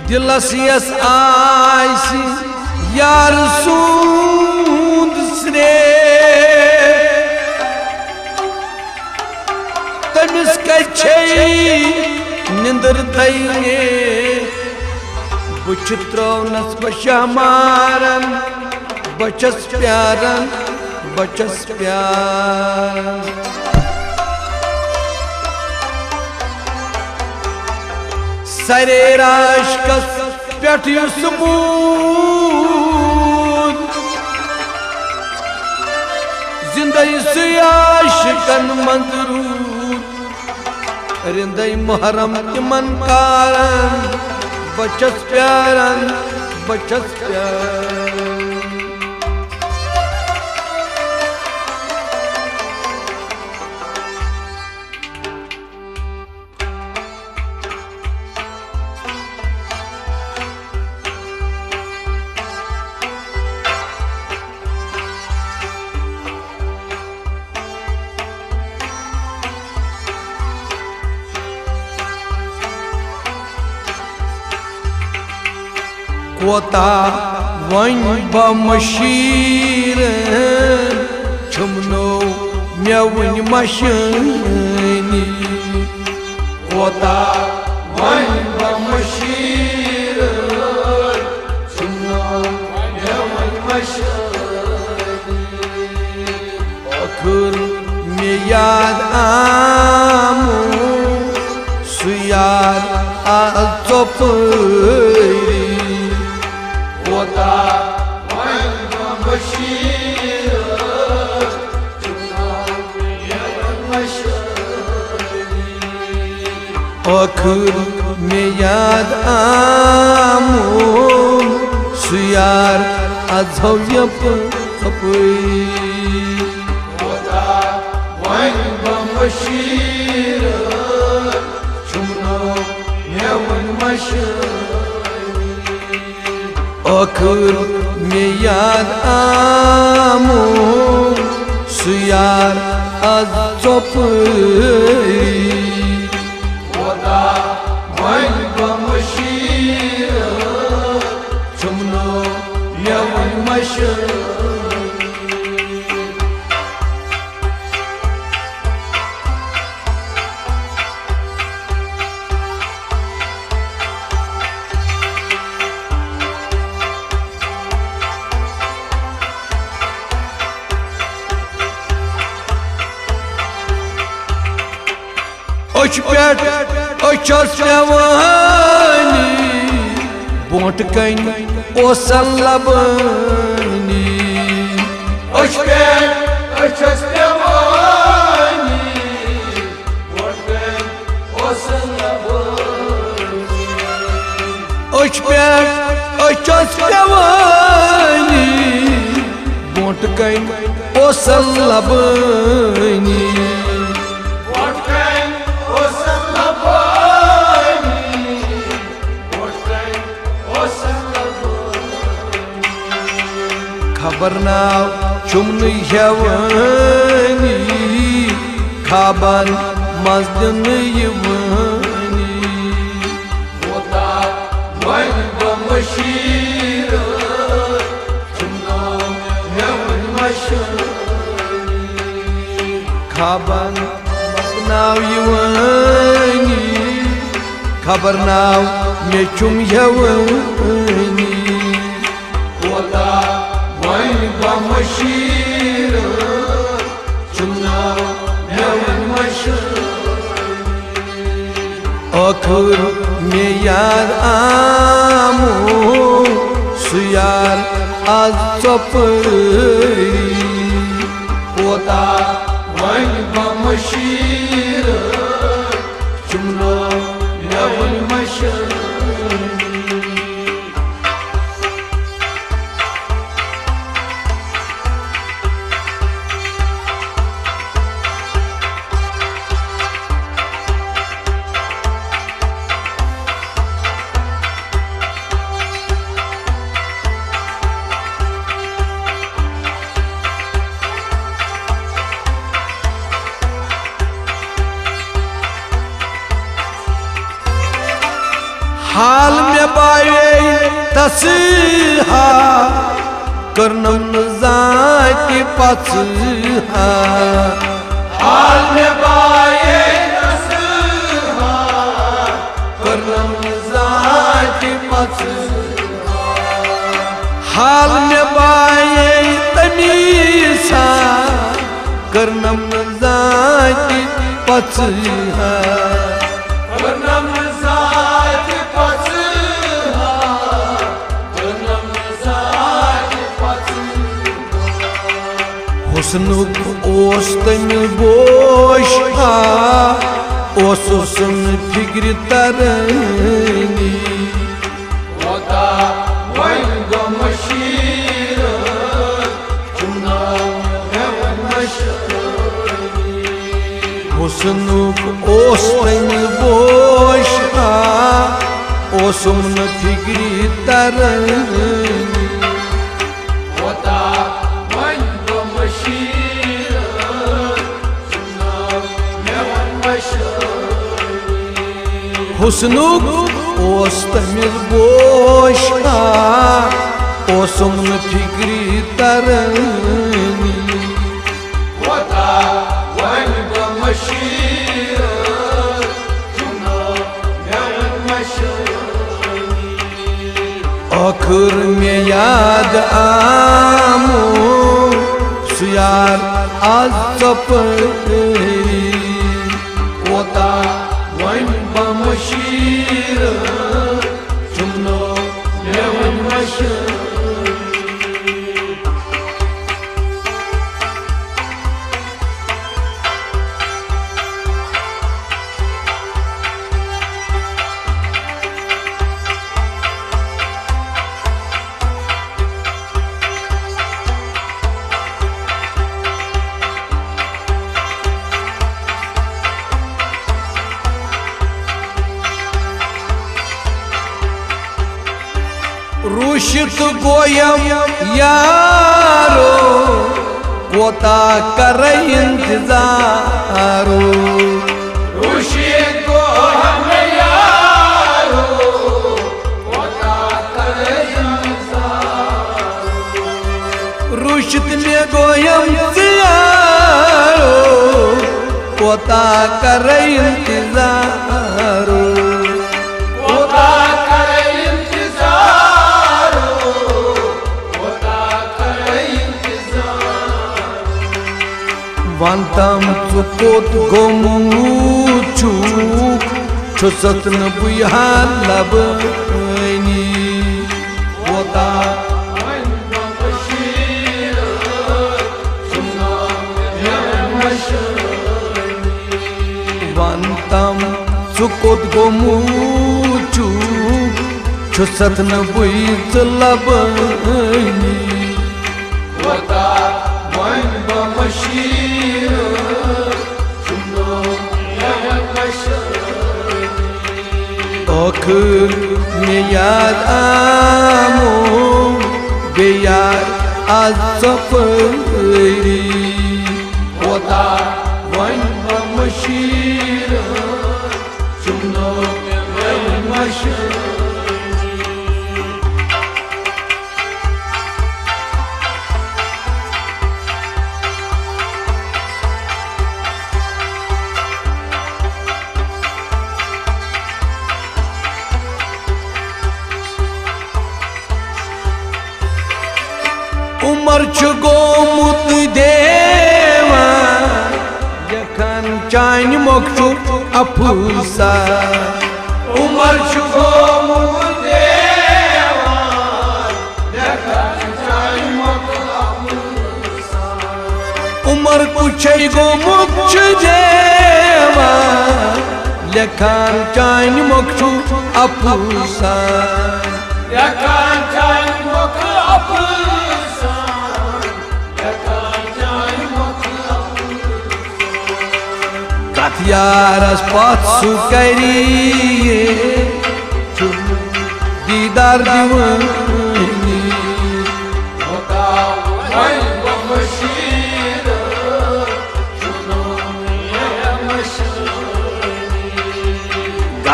दिलस yes IC यार सूंद स्रे तमिस कछे निंदर तैने बुछ त्रौनस बशा मारन बचस प्यारन बचस प्यार सरे राशकस पेट युस मूद जिंदगी से आशिकन मंजरूद रिंदई मुहर्रम तिमन कारन बचस प्यारन बचस प्यार कोता वन बमशीर छुमनो म्यवन मशनी कोता वन बमशीर छुमनो म्यवन मशनी अखुर में याद आमो सुयार आजोपरी कोता वन बमशीर अखुर में याद आमो सुयार अजयप खपई कोता वन बमशीर छुमनो यवन मशनी अखुर में याद आमो सुयार अजयप कोता वन बमशीर छुमनो यवन मशनी अच पेट अचस पेवानी बोट कन ओसन लबनी अच पेट अचस पेवानी बोट कन ओसन लबनी अच पेट अचस पेवानी बोट कन ओसन लबनी खबर नाव चुमन यवनी खाबन मजदन यवनी कोता वन बमशीर छुमनो यवन मशनी खाबन नाव यवनी खबर नाव में चुम यवनी कोता वन बमशीर छुमनो यवन मशनी अखुर में याद आमो सुयार अजयप कोता वन बमशीर छुमनो यवन मशनी हाल में बाये तस्हा करनम जाति पछहा हाल में बाये तस्हा करनम जाति पछहा हाल में बाये तमीसा करनम जाति पछहा करनम जाति पछहा करनम जाति पछहा हुस्नुक ओस तमिल बोशा ओसुसन फिक्र तरनी वता वन गमशीर चुना हेवन मशनी हुस्नुक ओस तमिल बोशा ओसुन फिक्र तरनी वता वन गमशीर चुना हेवन मशनी हुस्नुक ओस तमिल बोशा ओसुम फिक्री तरनी वता वन गमशीर चुना हेवन मशनी आखिर में याद आमो सुयार आज सपरी वता वन गमशीर चुना हेवन मशनी रुशित गोयम यारो कोता कर इंतजारो रुशित गोयम यारो कोता कर इंतजारो रुशित में गोयम यारो कोता कर इंतजारो कोता कर वंतम चुकोत गोमुचु छुसतन बुया लबनी वता वन गमशीर चुना हेवन मशनी वंतम चुकोत गोमुचु छुसतन बुया लबनी वता वन गमशीर आखिर में याद आमो बेयार आज सफरी वता वन गमशीर चुना हेवन मशनी उमर गोमुत देवा जखन चान मोक्षु अफूसा उमर गोमुत देवा जखन चान मोक्षु अफूसा उमर कुछ गोमुत देवा जखन चान मोक्षु अफूसा जखन चान मोक्षु अफूसा यारस पासु करिए दीदार दीवानी वता वन गमशीर चुना हेवन मशनी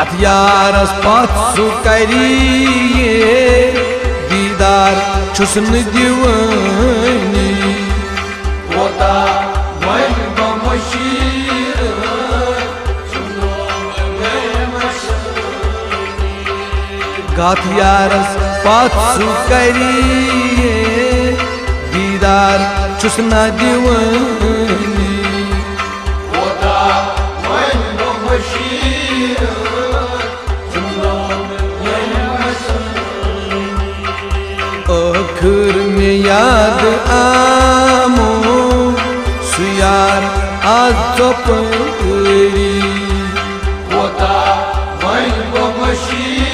कथ यारस पथ सु करी दीदार छुस न दिवानी कोता वह बमशीर सुनो मेरे मशनी कथ यारस पथ सु करी दीदार छुस न दिवानी कोता वह बमशीर सुनो मेरे मशनी आखिर में याद आमो सुयार आज चौपरी कोता वह बमशीर